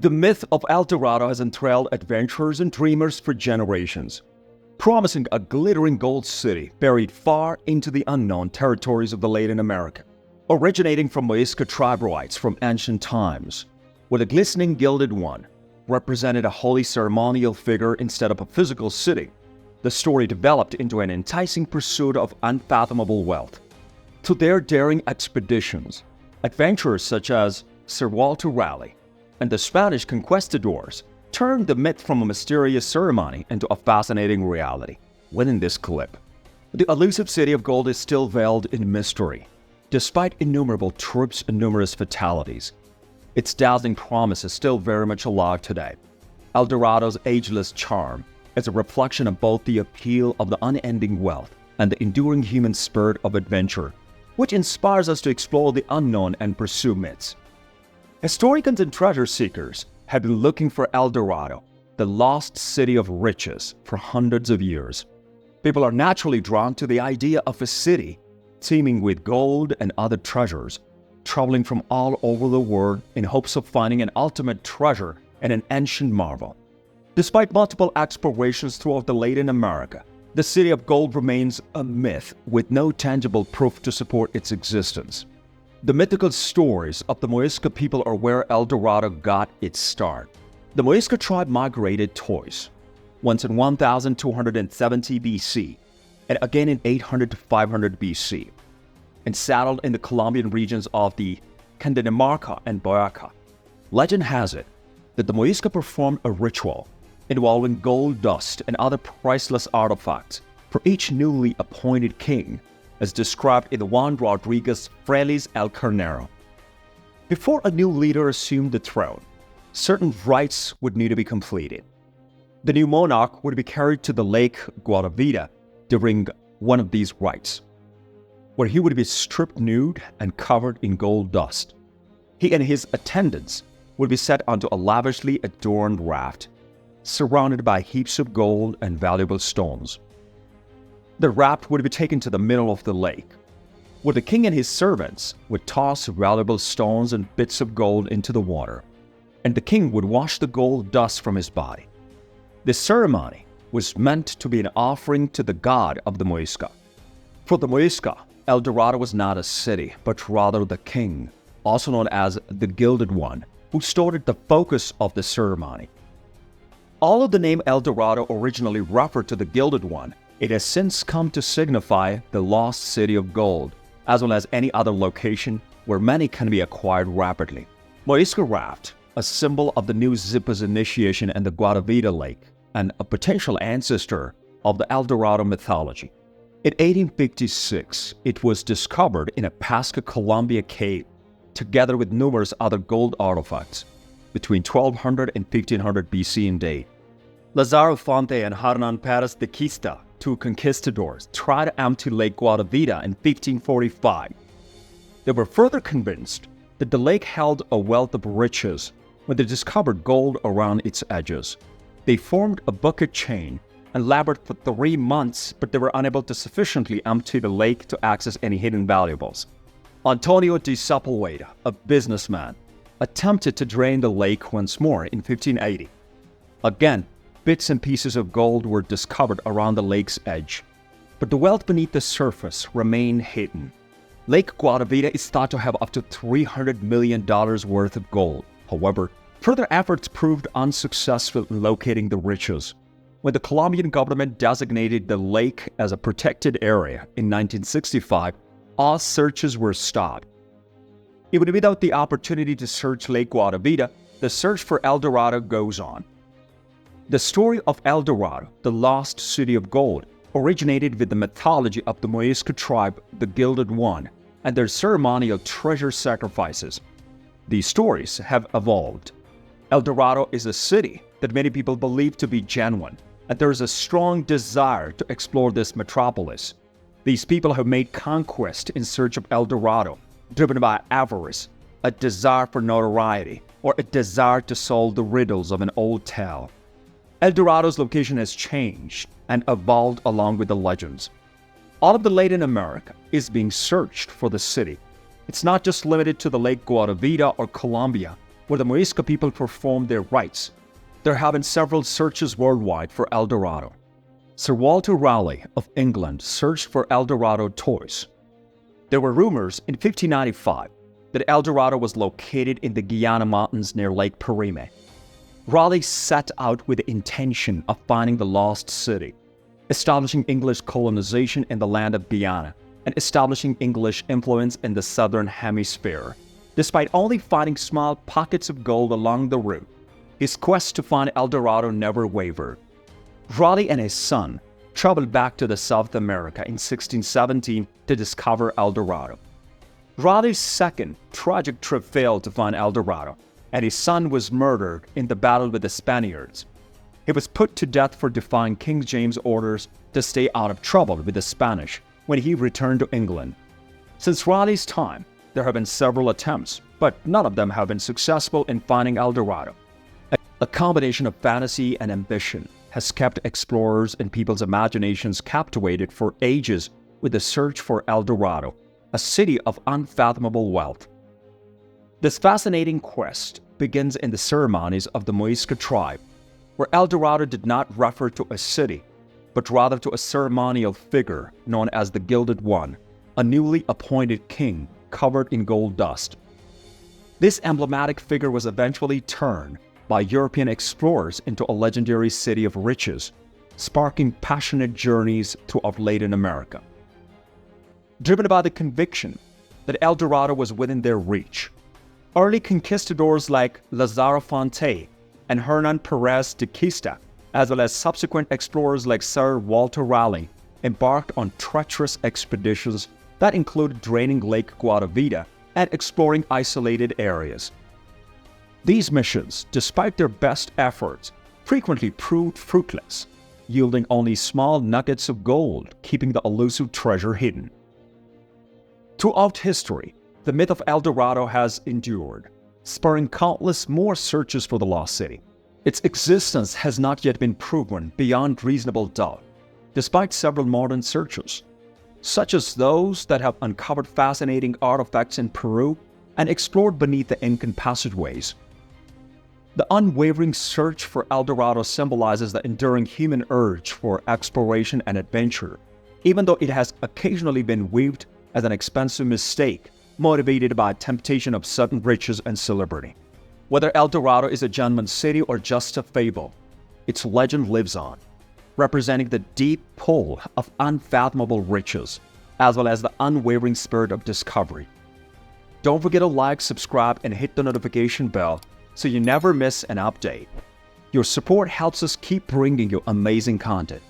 The myth of El Dorado has enthralled adventurers and dreamers for generations, promising a glittering gold city buried far into the unknown territories of the Latin America. Originating from Muisca tribe rites from ancient times, where the glistening gilded one represented a holy ceremonial figure instead of a physical city, the story developed into an enticing pursuit of unfathomable wealth. To their daring expeditions, adventurers such as Sir Walter Raleigh and the Spanish conquistadors turned the myth from a mysterious ceremony into a fascinating reality. Within this clip, the elusive city of gold is still veiled in mystery. Despite innumerable troops and numerous fatalities, its dazzling promise is still very much alive today. El Dorado's ageless charm is a reflection of both the appeal of the unending wealth and the enduring human spirit of adventure, which inspires us to explore the unknown and pursue myths. Historians and treasure seekers have been looking for El Dorado, the lost city of riches, for hundreds of years. People are naturally drawn to the idea of a city teeming with gold and other treasures, traveling from all over the world in hopes of finding an ultimate treasure and an ancient marvel. Despite multiple explorations throughout the Latin America, the city of gold remains a myth with no tangible proof to support its existence. The mythical stories of the Muisca people are where El Dorado got its start. The Muisca tribe migrated twice, once in 1270 BC and again in 800 to 500 BC, and settled in the Colombian regions of the Cundinamarca and Boyaca. Legend has it that the Muisca performed a ritual involving gold dust and other priceless artifacts for each newly appointed king, as described in the Juan Rodriguez Frailes El Carnero. Before a new leader assumed the throne, certain rites would need to be completed. The new monarch would be carried to the lake Guatavita during one of these rites, where he would be stripped nude and covered in gold dust. He and his attendants would be set onto a lavishly adorned raft, surrounded by heaps of gold and valuable stones. The raft would be taken to the middle of the lake, where the king and his servants would toss valuable stones and bits of gold into the water, and the king would wash the gold dust from his body. This ceremony was meant to be an offering to the god of the Muisca. For the Muisca, El Dorado was not a city, but rather the king, also known as the Gilded One, who started the focus of the ceremony. Although the name El Dorado originally referred to the Gilded One, it has since come to signify the lost city of gold, as well as any other location where money can be acquired rapidly. Muisca raft, a symbol of the new Zipa's initiation in the Guatavita Lake, and a potential ancestor of the El Dorado mythology. In 1856, it was discovered in a Pasca, Colombia cave, together with numerous other gold artifacts, between 1200 and 1500 BC in date. Lazaro Fonte and Hernan Perez de Quista, two conquistadors, tried to empty Lake Guatavita in 1545. They were further convinced that the lake held a wealth of riches when they discovered gold around its edges. They formed a bucket chain and labored for 3 months, but they were unable to sufficiently empty the lake to access any hidden valuables. Antonio de Sepulveda, a businessman, attempted to drain the lake once more in 1580. Again, bits and pieces of gold were discovered around the lake's edge, but the wealth beneath the surface remained hidden. Lake Guatavita is thought to have up to $300 million worth of gold. However, further efforts proved unsuccessful in locating the riches. When the Colombian government designated the lake as a protected area in 1965, all searches were stopped. Even without the opportunity to search Lake Guatavita, the search for El Dorado goes on. The story of El Dorado, the lost city of gold, originated with the mythology of the Muisca tribe, the Gilded One, and their ceremonial treasure sacrifices. These stories have evolved. El Dorado is a city that many people believe to be genuine, and there is a strong desire to explore this metropolis. These people have made conquest in search of El Dorado, driven by avarice, a desire for notoriety, or a desire to solve the riddles of an old tale. El Dorado's location has changed and evolved along with the legends. All of the Latin America is being searched for the city. It's not just limited to the Lake Guatavita or Colombia, where the Muisca people performed their rites. There have been several searches worldwide for El Dorado. Sir Walter Raleigh of England searched for El Dorado twice. There were rumors in 1595 that El Dorado was located in the Guiana Mountains near Lake Parime. Raleigh set out with the intention of finding the lost city, establishing English colonization in the land of Guyana, and establishing English influence in the southern hemisphere. Despite only finding small pockets of gold along the route, his quest to find El Dorado never wavered. Raleigh and his son traveled back to South America in 1617 to discover El Dorado. Raleigh's second tragic trip failed to find El Dorado, and his son was murdered in the battle with the Spaniards. He was put to death for defying King James' orders to stay out of trouble with the Spanish when he returned to England. Since Raleigh's time, there have been several attempts, but none of them have been successful in finding El Dorado. A combination of fantasy and ambition has kept explorers and people's imaginations captivated for ages with the search for El Dorado, a city of unfathomable wealth. This fascinating quest begins in the ceremonies of the Muisca tribe, where El Dorado did not refer to a city, but rather to a ceremonial figure known as the Gilded One, a newly appointed king covered in gold dust. This emblematic figure was eventually turned by European explorers into a legendary city of riches, sparking passionate journeys throughout Latin America. Driven by the conviction that El Dorado was within their reach, early conquistadors like Lazaro Fonte and Hernan Perez de Quista, as well as subsequent explorers like Sir Walter Raleigh, embarked on treacherous expeditions that included draining Lake Guadavita and exploring isolated areas. These missions, despite their best efforts, frequently proved fruitless, yielding only small nuggets of gold, keeping the elusive treasure hidden. Throughout history, the myth of El Dorado has endured, spurring countless more searches for the lost city. Its existence has not yet been proven beyond reasonable doubt, despite several modern searches, such as those that have uncovered fascinating artifacts in Peru and explored beneath the Incan passageways. The unwavering search for El Dorado symbolizes the enduring human urge for exploration and adventure, even though it has occasionally been viewed as an expensive mistake motivated by temptation of sudden riches and celebrity. Whether El Dorado is a genuine city or just a fable, its legend lives on, representing the deep pull of unfathomable riches, as well as the unwavering spirit of discovery. Don't forget to like, subscribe, and hit the notification bell so you never miss an update. Your support helps us keep bringing you amazing content.